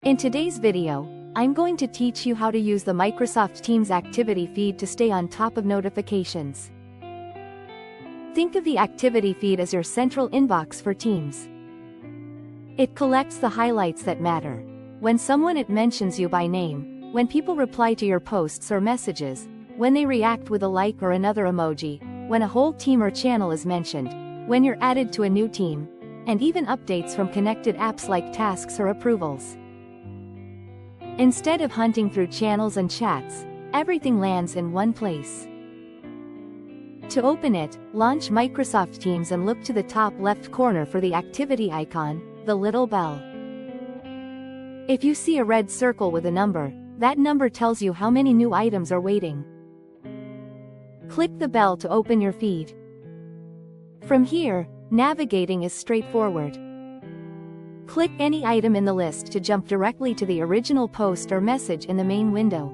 In today's video, I'm going to teach you how to use the Microsoft Teams activity feed to stay on top of notifications. Think of the activity feed as your central inbox for Teams. It collects the highlights that matter. When someone mentions you by name, when people reply to your posts or messages, when they react with a like or another emoji, when a whole team or channel is mentioned, when you're added to a new team, and even updates from connected apps like tasks or approvals. Instead of hunting through channels and chats, everything lands in one place. To open it, launch Microsoft Teams and look to the top left corner for the activity icon, the little bell. If you see a red circle with a number, that number tells you how many new items are waiting. Click the bell to open your feed. From here, navigating is straightforward. Click any item in the list to jump directly to the original post or message in the main window.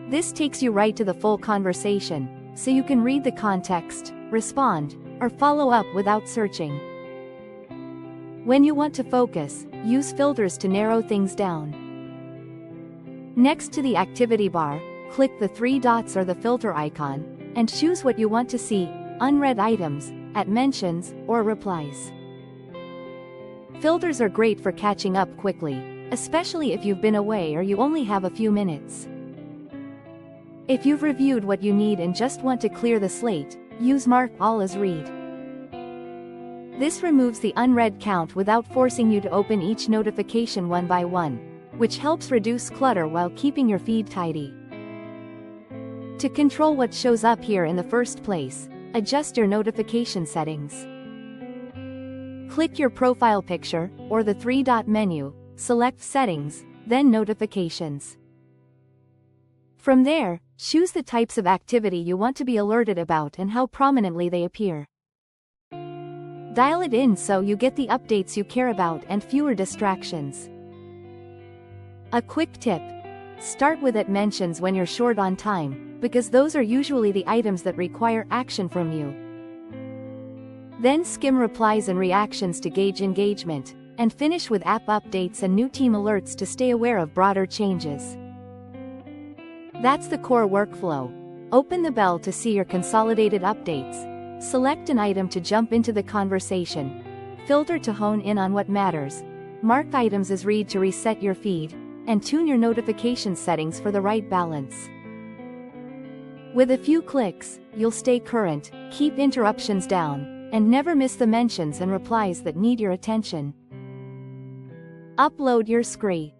This takes you right to the full conversation, so you can read the context, respond, or follow up without searching. When you want to focus, use filters to narrow things down. Next to the activity bar, click the three dots or the filter icon, and choose what you want to see: unread items, at mentions, or replies. Filters are great for catching up quickly, especially if you've been away or you only have a few minutes. If you've reviewed what you need and just want to clear the slate, use Mark All as Read. This removes the unread count without forcing you to open each notification one by one, which helps reduce clutter while keeping your feed tidy. To control what shows up here in the first place, adjust your notification settings. Click your profile picture, or the three-dot menu, select Settings, then Notifications. From there, choose the types of activity you want to be alerted about and how prominently they appear. Dial it in so you get the updates you care about and fewer distractions. A quick tip: start with at mentions when you're short on time, because those are usually the items that require action from you. Then skim replies and reactions to gauge engagement, and finish with app updates and new team alerts to stay aware of broader changes. That's the core workflow. Open the bell to see your consolidated updates, select an item to jump into the conversation, filter to hone in on what matters, mark items as read to reset your feed, and tune your notification settings for the right balance. With a few clicks, you'll stay current, keep interruptions down, and never miss the mentions and replies that need your attention. Upload your screen.